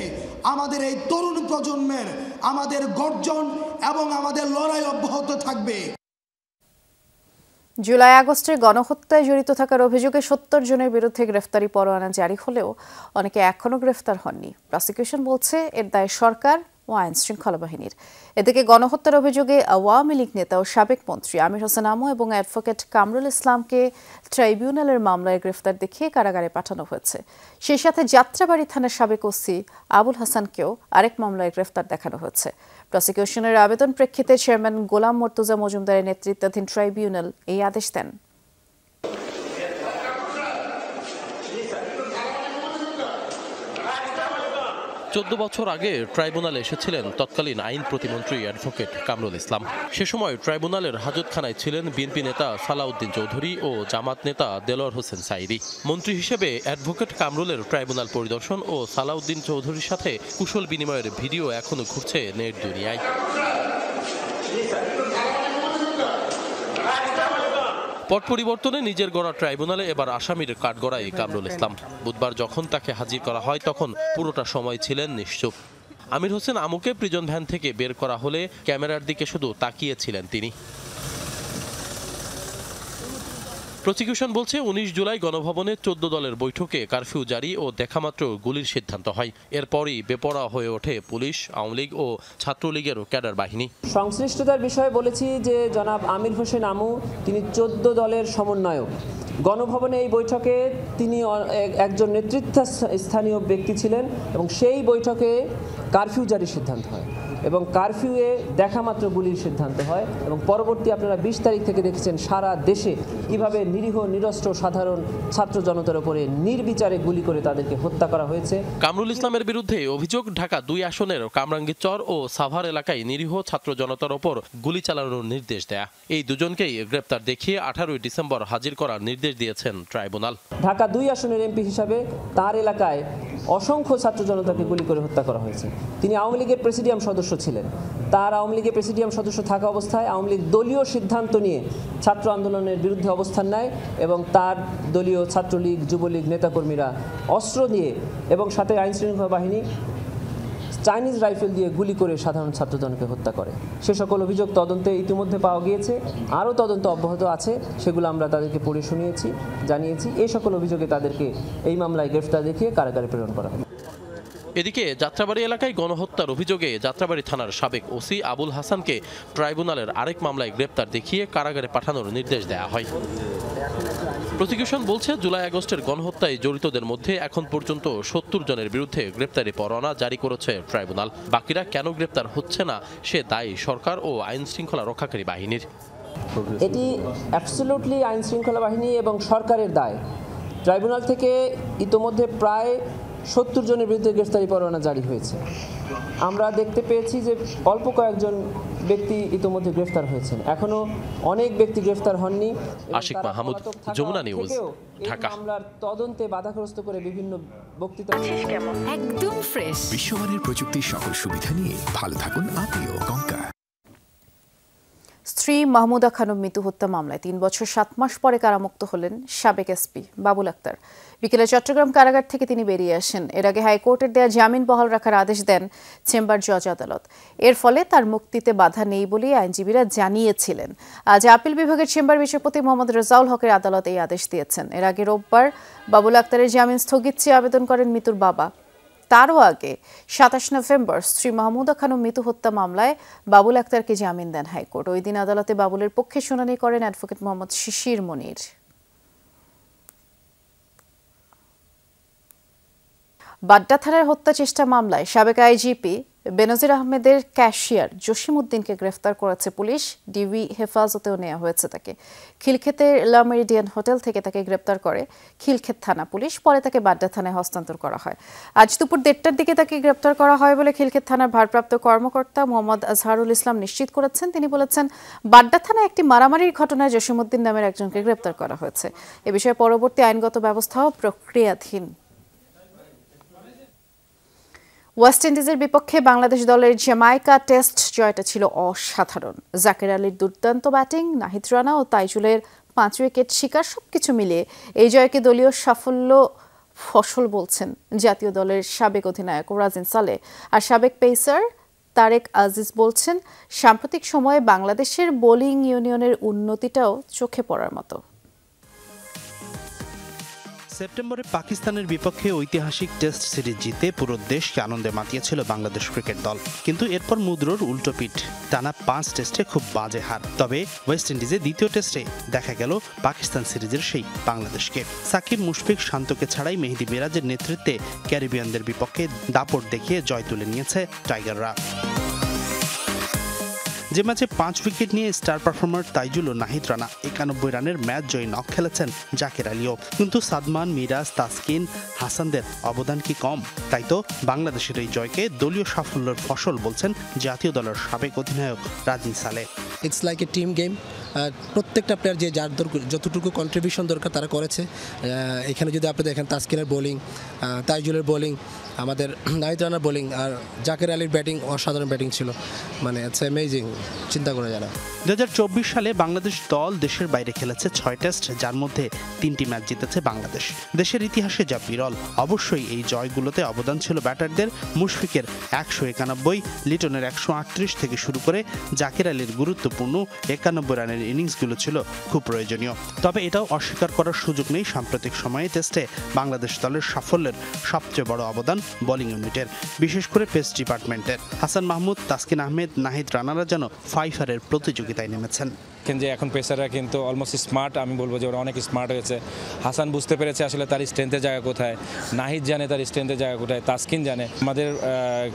Speaker 19: আমাদের এই তরুণ প্রজন্মের আমাদের গর্জন এবং আমাদের লড়াই অব্যাহত থাকবে।
Speaker 1: জুলাই আগস্টের গণহত্যায় জড়িত থাকার অভিযোগে ৭০ জনের বিরুদ্ধে গ্রেফতারি পরোয়ানা জারি হলেও অনেকে এখনও গ্রেফতার হননি। প্রসিকিউশন বলছে এর দায় সরকার ও আইন শৃঙ্খলা বাহিনীর। এদিকে গণহত্যার অভিযোগে আওয়ামী লীগ নেতা ও সাবেক মন্ত্রী আমির হোসেন আমু এবং অ্যাডভোকেট কামরুল ইসলামকে ট্রাইব্যুনালের মামলায় গ্রেফতার দেখিয়ে কারাগারে পাঠানো হয়েছে। সেই সাথে যাত্রাবাড়ি থানার সাবেক ওসি আবুল হাসানকেও আরেক মামলায় গ্রেফতার দেখানো হয়েছে। প্রসিকিউশনের আবেদন প্রেক্ষিতে চেয়ারম্যান গোলাম মর্তুজা মজুমদারের নেতৃত্বাধীন ট্রাইব্যুনাল এই আদেশ দেন।
Speaker 2: 14 বছর আগে ট্রাইব্যুনালে এসেছিলেন তৎকালীন আইন প্রতিমন্ত্রী অ্যাডভোকেট কামরুল ইসলাম। সে সময় ট্রাইব্যুনালের হাজতখানায় ছিলেন বিএনপি নেতা সালাউদ্দিন চৌধুরী ও জামাত নেতা দেলোয়ার হোসেন সাইদি। মন্ত্রী হিসেবে অ্যাডভোকেট কামরুলের ট্রাইব্যুনাল পরিদর্শন ও সালাউদ্দিন চৌধুরীর সাথে কুশল বিনিময়ের ভিডিও এখনো ঘুরছে নেট দুনিয়ায়। পট পরিবর্তনে নিজের গড়া ট্রাইব্যুনালে এবার আসামির কাঠগড়ায় কামরুল ইসলাম। বুধবার যখন তাকে হাজির করা হয় তখন পুরোটা সময় ছিলেন নিশ্চুপ। আমির হোসেন আমুকে প্রিজন ভ্যান থেকে বের করা হলে ক্যামেরার দিকে শুধু তাকিয়েছিলেন তিনি। প্রসিকিউশন বলছে 19 জুলাই গণভবনে 14 দলের বৈঠকে কারফিউ জারি ও দেখামাত্র গুলির সিদ্ধান্ত হয়। এরপরই বেপরোয়া হয়ে ওঠে পুলিশ, আওয়ামী লীগ ও ছাত্রলীগের ক্যাডার বাহিনী।
Speaker 5: সংশ্লিষ্টতার বিষয়ে বলেছি যে জনাব আমির হোসেন আমু তিনি 14 দলের সমন্বয়ক। গণভবনে এই বৈঠকে তিনি একজন নেতৃত্বস্থানীয় ব্যক্তি ছিলেন এবং সেই বৈঠকে কারফিউ জারির সিদ্ধান্ত হয় এবং কারফিউয়ে দেখামাত্র গুলির সিদ্ধান্ত হয় এবং পরবর্তী আপনারা 20 তারিখ থেকে দেখেছেন সারা দেশে কিভাবে নিরীহ নিরস্ত্র সাধারণ ছাত্র জনতার উপরে নির্বিচারে গুলি করে তাদেরকে হত্যা করা হয়েছে।
Speaker 2: কামরুল ইসলামের বিরুদ্ধে অভিযোগ ঢাকা 2 আসনের কামরাঙ্গীরচর ও সাভার এলাকায় নিরীহ ছাত্র জনতার উপর গুলি চালানোর নির্দেশ দেয়া। এই দুজনকেই গ্রেপ্তার দেখিয়ে 18 ডিসেম্বর হাজির করার নির্দেশ দিয়েছেন ট্রাইব্যুনাল।
Speaker 5: ঢাকা 2 আসনের এমপি হিসাবে তার এলাকায় অসংখ্য ছাত্র জনতাকে গুলি করে হত্যা করা হয়েছে। তিনি আওয়ামী লীগের প্রেসিডিয়াম সদস্য ছিলেন। তার আওয়ামী লীগের প্রেসিডিয়াম সদস্য থাকা অবস্থায় আওয়ামী লীগ দলীয় সিদ্ধান্ত নিয়ে ছাত্র আন্দোলনের বিরুদ্ধে অবস্থান নেয় এবং তার দলীয় ছাত্রলীগ যুবলীগ নেতাকর্মীরা অস্ত্র দিয়ে এবং সাথে আইন শৃঙ্খলা বাহিনী চাইনিজ রাইফেল দিয়ে গুলি করে সাধারণ ছাত্রজনকে হত্যা করে। সে সকল অভিযোগ তদন্তে ইতিমধ্যে পাওয়া গিয়েছে, আরও তদন্ত অব্যাহত আছে, সেগুলো আমরা তাদেরকে পড়ে শুনিয়েছি, জানিয়েছি। এই সকল অভিযোগে তাদেরকে এই মামলায় গ্রেফতার দেখিয়ে কারাগারে প্রেরণ করা হয়।
Speaker 2: এদিকে যাত্রাবাড়ি এলাকায় গণহত্যার অভিযোগে যাত্রাবাড়ি থানার সাবেক ওসি আবুল হাসানকে ট্রাইব্যুনালের আরেক মামলায় গ্রেপ্তার দেখিয়ে কারাগারে পাঠানোর নির্দেশ দেওয়া হয়। প্রসিকিউশন বলছে জুলাই আগস্টের গণহত্যায় জড়িতদের মধ্যে এখন পর্যন্ত 70 জনের বিরুদ্ধে গ্রেপ্তারি পরোয়ানা জারি করেছে ট্রাইব্যুনাল। বাকিরা কেন গ্রেপ্তার হচ্ছে না সে দায়ী সরকার ও আইন শৃঙ্খলা রক্ষাকারী বাহিনীর।
Speaker 5: এটি অ্যাবসলিউটলি আইন শৃঙ্খলা বাহিনী এবং সরকারের দায়। ট্রাইব্যুনাল থেকে ইতোমধ্যে প্রায় 70 জনের বিরুদ্ধে গ্রেফতারি পরোয়ানা জারি হয়েছে। আমরা দেখতে পেয়েছি যে অল্প কয়েকজন ব্যক্তি ইতোমধ্যে গ্রেফতার হয়েছেন, এখনো অনেক ব্যক্তি গ্রেফতার হননি।
Speaker 2: আশিক মাহমুদ, যমুনা নিউজ, ঢাকা।
Speaker 5: মামলার তদন্তে বাধাগ্রস্ত করে বিভিন্ন বক্তৃতা।
Speaker 8: একদম ফ্রেশ বিশ্বমানের প্রযুক্তির সকল সুবিধা নিয়ে ভালো থাকুন আপনিও। কঙ্কা।
Speaker 1: স্ত্রী মাহমুদা খানম মৃত্যু হত্যা মামলায় 3 বছর 7 মাস পরে কারামুক্ত হলেন সাবেক এসপি বাবুল আক্তার। বিকেলে চট্টগ্রাম কারাগার থেকে তিনি বেরিয়ে আসেন। এর আগে হাইকোর্টের দেয়া জামিন বহাল রাখার আদেশ দেন চেম্বার জজ আদালত। এর ফলে তার মুক্তিতে বাধা নেই বলে আইনজীবীরা জানিয়েছিলেন। আজ আপিল বিভাগের চেম্বার বিচারপতি মোহাম্মদ রেজাউল হকের আদালত এই আদেশ দিয়েছেন। এর আগে রোববার বাবুল আক্তারের জামিন স্থগিত চেয়ে আবেদন করেন মৃতুর বাবা। তারও আগে 27 নভেম্বর স্ত্রী মাহমুদা খানম মৃত্যু হত্যা মামলায় বাবুল আক্তারকে জামিন দেন হাইকোর্ট। ওই দিন আদালতে বাবুলের পক্ষে শুনানি করেন অ্যাডভোকেট মোহাম্মদ শিশির মনির। বাড্ডা থানার হত্যা চেষ্টা মামলায় সাবেক আইজিপি বেনজির আহমেদের ক্যাশিয়ার জসিম উদ্দিনকে গ্রেফতার করেছে পুলিশ। ডিবি হেফাজতেও নেওয়া হয়েছে তাকে। খিলক্ষেতের লা মেরিডিয়ান হোটেল থেকে তাকে গ্রেফতার করে খিলক্ষেত থানা পুলিশ। পরে তাকে বাড্ডা থানায় হস্তান্তর করা হয়। আজ দুপুর 1:30টার দিকে তাকে গ্রেফতার করা হয় বলে খিলক্ষেত থানার ভারপ্রাপ্ত কর্মকর্তা মোহাম্মদ আজহারুল ইসলাম নিশ্চিত করেছেন। তিনি বলেছেন, বাড্ডা থানায় একটি মারামারির ঘটনায় জসিম উদ্দিন নামের একজনকে গ্রেফতার করা হয়েছে। এ বিষয়ে পরবর্তী আইনগত ব্যবস্থাও প্রক্রিয়াধীন। ওয়েস্ট ইন্ডিজের বিপক্ষে বাংলাদেশ দলের জ্যামাইকা টেস্ট জয়টা ছিল অসাধারণ। জাকের আলীর দুর্দান্ত ব্যাটিং, নাহিদ রানা ও তাইজুলের 5 উইকেট শিকার সবকিছু মিলিয়ে এই জয়কে দলীয় সাফল্য ফসল বলছেন জাতীয় দলের সাবেক অধিনায়ক রাজিন সালে। আর সাবেক পেসার তারেক আজিজ বলছেন সাম্প্রতিক সময়ে বাংলাদেশের বোলিং ইউনিয়নের উন্নতিটাও চোখে পড়ার মতো।
Speaker 9: সেপ্টেম্বরে পাকিস্তানের বিপক্ষে ঐতিহাসিক টেস্ট সিরিজ জিতে পুরো দেশকে আনন্দে মাতিয়েছিল বাংলাদেশ ক্রিকেট দল, কিন্তু এরপর মুদ্রার উল্টো পিঠ, টানা 5 টেস্টে খুব বাজে হার। তবে ওয়েস্ট ইন্ডিজে দ্বিতীয় টেস্টে দেখা গেল পাকিস্তান সিরিজের সেই বাংলাদেশকে। সাকিব, মুশফিক, শান্তকে ছাড়াই মেহেদী মিরাজের নেতৃত্বে ক্যারিবিয়ানদের বিপক্ষে দাপট দেখিয়ে জয় তুলে নিয়েছে টাইগাররা। যে ম্যাচে 5 উইকেট নিয়ে স্টার পারফর্মার তাইজুল ও নাহিদ রানা 91 রানের ম্যাচ জয়ী নক খেলেছেন জাকের আলীও। কিন্তু সাদমান, মিরাজ, তাসকিন, হাসানদের অবদান কি কম? তাই তো বাংলাদেশের এই জয়কে দলীয় সাফল্যের ফসল বলছেন জাতীয় দলের সাবেক অধিনায়ক রাজিন সালে।
Speaker 10: It's like a team game. প্রত্যেকটা প্লেয়ার যে যার যতটুকু কন্ট্রিবিউশন দরকার তারা করেছে। এখানে যদি আপনি দেখেন তাসকিনের বোলিং, তাইজুলের বোলিং, আমাদের নাহিদ রানার বোলিং আর জাকের আলীর ব্যাটিং অসাধারণ ব্যাটিং ছিল, মানে ইটস অ্যামেজিং, চিন্তা করে জানা।
Speaker 9: 2024 সালে বাংলাদেশ দল দেশের বাইরে খেলেছে 6 টেস্ট, যার মধ্যে 3টি ম্যাচ জিতেছে বাংলাদেশ। দেশের ইতিহাসে যা বিরল। অবশ্যই এই জয়গুলোতে অবদান ছিল ব্যাটারদের। মুশফিকের 191, লিটনের 138 থেকে শুরু করে জাকের আলীর গুরুত্বপূর্ণ 91 রানের ইনিংসগুলো ছিল খুব প্রয়োজনীয়। তবে এটাও অস্বীকার করার সুযোগ নেই সাম্প্রতিক সময়ে টেস্টে বাংলাদেশ দলের সাফল্যের সবচেয়ে বড় অবদান বোলিং ইউনিটের, বিশেষ করে পেস ডিপার্টমেন্টের। হাসান মাহমুদ, তাসকিন আহমেদ, নাহিদ রানারা যেন ফাইফারের প্রতিযোগিতায় নেমেছেন।
Speaker 11: যে এখন পেসাররা কিন্তু অলমোস্ট স্মার্ট, আমি বলবো যে ওরা অনেক স্মার্ট হয়েছে। হাসান বুঝতে পেরেছে আসলে তার স্ট্রেংথের জায়গা কোথায়, নাহিদ জানে তার স্ট্রেংথের জায়গা কোথায়, তাসকিন জানে আমাদের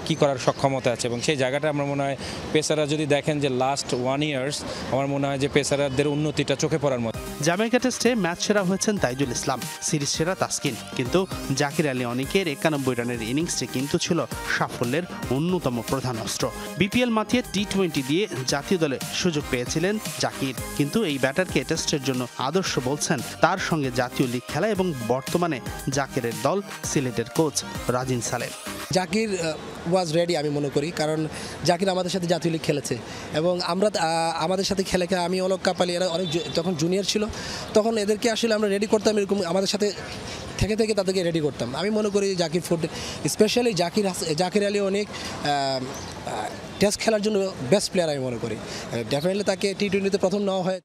Speaker 11: কি করার সক্ষমতা আছে, এবং সেই জায়গাটা আমার মনে হয় পেসাররা যদি দেখেন যে লাস্ট 1 ইয়ার্স, আমার মনে হয় যে পেসারদের উন্নতিটা চোখে পড়ার মতো।
Speaker 9: জামাইকা টেস্টে ম্যাচ সেরা হয়েছেন তাইজুল ইসলাম, সিরিজ সেরা তাসকিন, কিন্তু জাকির আলী অনেকের 91 রানের ইনিংসটি কিন্তু ছিল সাফল্যের অন্যতম প্রধান অস্ত্র। বিপিএল মাতিয়ে টি20 দিয়ে জাতীয় দলে সুযোগ পেয়েছিলেন জাকির, কিন্তু এই ব্যাটারকে টেস্টের জন্য আদর্শ বলছেন তার সঙ্গে জাতীয় লিগ খেলা এবং বর্তমানে জাকিরের দল সিলেটের কোচ রাজিন সালে।
Speaker 10: জাকির ওয়াজ রেডি আমি মনে করি, কারণ জাকির আমাদের সাথে জাতীয় লিগ খেলেছে এবং আমরা আমাদের সাথে খেলে আমি অলক কাপালি এরা অনেক যখন জুনিয়র ছিল তখন এদেরকে আসলে আমরা রেডি করতাম, এরকম আমাদের সাথে থেকে থেকে তাদেরকে রেডি করতাম। আমি মনে করি জাকির স্পেশালি জাকির আলী অনেক টেস্ট খেলার জন্য বেস্ট প্লেয়ার আমি মনে করি। ডেফিনেটলি তাকে টি20তে প্রথম নেওয়া হয়।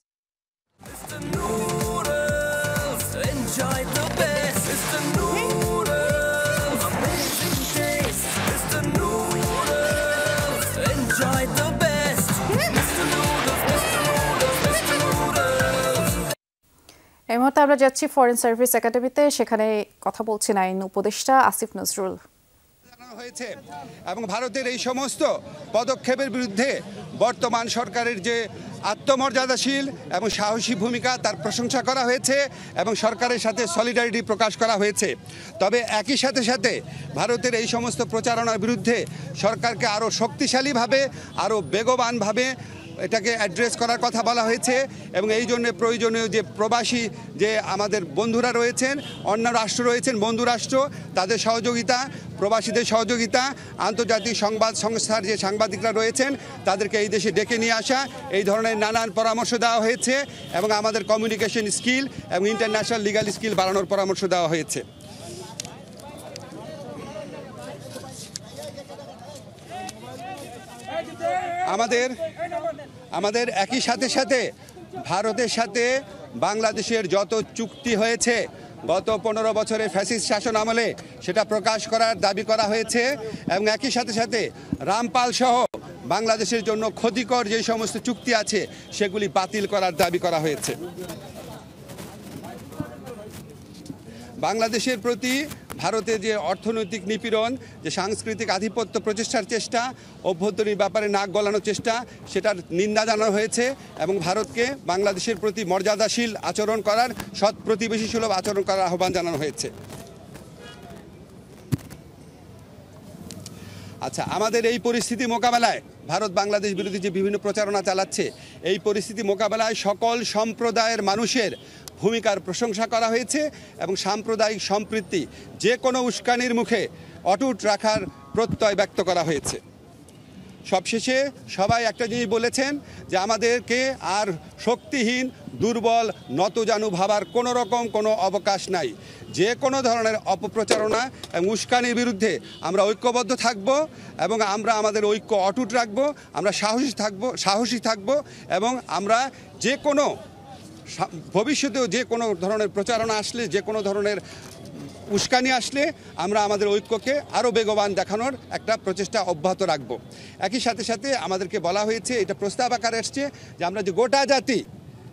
Speaker 1: এই মুহূর্তে আমরা যাচ্ছি ফরেন সার্ভিস একাডেমিতে, সেখানে কথা বলছেন আইন উপদেষ্টা আসিফ নজরুল।
Speaker 12: হয়েছে এবং ভারতের এই সমস্ত পদক্ষেপের বিরুদ্ধে বর্তমান সরকারের যে আত্মমর্যাদাশীল এবং সাহসী ভূমিকা তার প্রশংসা করা হয়েছে এবং সরকারের সাথে সলিডারিটি প্রকাশ করা হয়েছে। তবে একই সাথে সাথে ভারতের এই সমস্ত প্রচারণার বিরুদ্ধে সরকারকে আরও শক্তিশালীভাবে, আরও বেগবানভাবে এটাকে অ্যাড্রেস করার কথা বলা হয়েছে এবং এই জন্য প্রয়োজনীয় যে প্রবাসী যে আমাদের বন্ধুরা রয়েছেন, অন্য রাষ্ট্র রয়েছেন, বন্ধু রাষ্ট্র, তাদের সহযোগিতা, প্রবাসীদের সহযোগিতা, আন্তর্জাতিক সংবাদ সংস্থার যে সাংবাদিকরা রয়েছেন তাদেরকে এই দেশে ডেকে নিয়ে আসা, এই ধরনের নানান পরামর্শ দেওয়া হয়েছে এবং আমাদের কমিউনিকেশন স্কিল এবং ইন্টারন্যাশনাল লিগাল স্কিল বাড়ানোর পরামর্শ দেওয়া হয়েছে। আমাদের একই সাথে সাথে ভারতের সাথে বাংলাদেশের যত চুক্তি হয়েছে গত 15 বছরের ফ্যাসিস্ট শাসন আমলে সেটা প্রকাশ করার দাবি করা হয়েছে এবং একই সাথে সাথে রামপাল সহ বাংলাদেশের জন্য ক্ষতিকর যে সমস্ত চুক্তি আছে সেগুলি বাতিল করার দাবি করা হয়েছে। বাংলাদেশের প্রতি ভারতের যে অর্থনৈতিক নিপীড়ন, যে সাংস্কৃতিক আধিপত্য প্রচেষ্টার চেষ্টা, অভ্যন্তরীণ ব্যাপারে নাক গলানোর চেষ্টা, সেটার নিন্দা জানানো হয়েছে এবং ভারতকে বাংলাদেশের প্রতি মর্যাদাশীল আচরণ করার, সৎ প্রতিবেশী সুলভ আচরণ করার আহ্বান জানানো হয়েছে। আচ্ছা, আমাদের এই পরিস্থিতি মোকাবেলায় ভারত বাংলাদেশ বিরোধী যে বিভিন্ন প্রচারণা চালাচ্ছে, এই পরিস্থিতি মোকাবেলায় সকল সম্প্রদায়ের মানুষের ভূমিকার প্রশংসা করা হয়েছে এবং সাম্প্রদায়িক সম্প্রীতি যে কোনো উস্কানির মুখে অটুট রাখার প্রত্যয় ব্যক্ত করা হয়েছে। সবশেষে সবাই একটা জিনিস বলেছেন যে আমাদেরকে আর শক্তিহীন, দুর্বল, নতজানু ভাবার কোনো রকম কোনো অবকাশ নাই। যে কোনো ধরনের অপপ্রচারণা এবং উস্কানির বিরুদ্ধে আমরা ঐক্যবদ্ধ থাকব এবং আমরা আমাদের ঐক্য অটুট রাখব। আমরা সাহসী থাকব এবং আমরা যে কোনো ভবিষ্যতেও যে কোনো ধরনের প্রচারণা আসলে, যে কোনো ধরনের উস্কানি আসলে আমরা আমাদের ঐক্যকে আরও বেগবান দেখানোর একটা প্রচেষ্টা অব্যাহত রাখব। একই সাথে সাথে আমাদেরকে বলা হয়েছে, এটা প্রস্তাব আকারে আসছে যে আমরা যে গোটা জাতি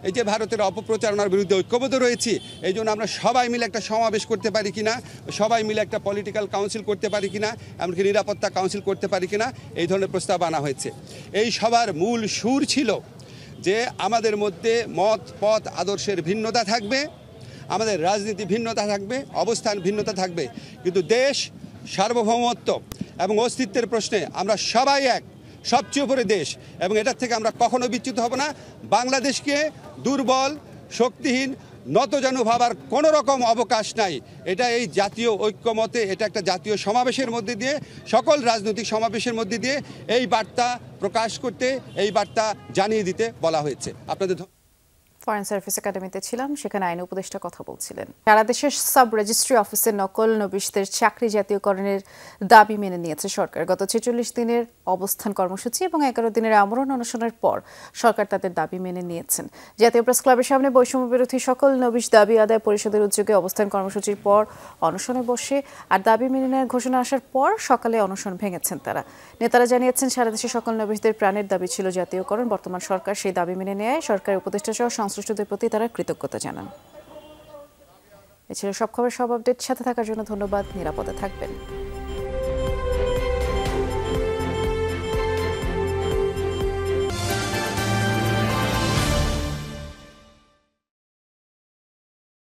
Speaker 12: এই যে ভারতের অপপ্রচারণার বিরুদ্ধে ঐক্যবদ্ধ রয়েছি, এই জন্য আমরা সবাই মিলে একটা সমাবেশ করতে পারি কিনা, সবাই মিলে একটা পলিটিক্যাল কাউন্সিল করতে পারি কিনা, এমনকি নিরাপত্তা কাউন্সিল করতে পারি কিনা, এই ধরনের প্রস্তাব আনা হয়েছে। এই সবার মূল সুর ছিল যে আমাদের মধ্যে মত, পথ, আদর্শের ভিন্নতা থাকবে, আমাদের রাজনীতি ভিন্নতা থাকবে, অবস্থান ভিন্নতা থাকবে, কিন্তু দেশ সার্বভৌমত্ব এবং অস্তিত্বের প্রশ্নে আমরা সবাই এক, সবচেয়ে উপরে দেশ, এবং এটার থেকে আমরা কখনো বিচ্যুত হব না। বাংলাদেশকে দুর্বল, শক্তিহীন, নতজানু ভাবার কোনো রকম অবকাশ নাই। এটা এই জাতীয় ঐক্যমতে, এটা একটা জাতীয় সমাবেশের মধ্যে দিয়ে, সকল রাজনৈতিক সমাবেশের মধ্যে দিয়ে এই বার্তা প্রকাশ করতে, এই বার্তা জানিয়ে দিতে বলা হয়েছে। আপনাদের
Speaker 1: ফরেন সার্ভিস একাডেমিতে ছিলাম, সেখানে আইন উপদেষ্টা কথা বলছিলেন। সারা দেশের সাব রেজিস্ট্রি অফিসের নকল নবিশদের চাকরি জাতীয়করণের দাবি মেনে নিয়েছে সরকার। গত 46 দিনের অবস্থান কর্মসূচি এবং 11 দিনের আমরণ অনশনের পর সরকার তাদের দাবি মেনে নিয়েছেন। জাতীয় প্রেস ক্লাবের সামনে বৈষম্য বিরোধী সকল নবিশ দাবি আদায় পরিষদের উদ্যোগে অবস্থান কর্মসূচির পর অনশনে বসে আর দাবি মেনে নেওয়ার ঘোষণা আসার পর সকালে অনশন ভেঙেছেন তারা। নেতারা জানিয়েছেন, সারা দেশের সকল নবিশদের প্রাণের দাবি ছিল জাতীয়করণ। বর্তমান সরকার সেই দাবি মেনে নেয় সরকারের উপদেষ্টা সহ সংশ্লিষ্টদের প্রতি তারা কৃতজ্ঞতা জানান। এছাড়া সব খবর, সব আপডেট সাথে থাকার জন্য ধন্যবাদ। নিরাপদে থাকবেন।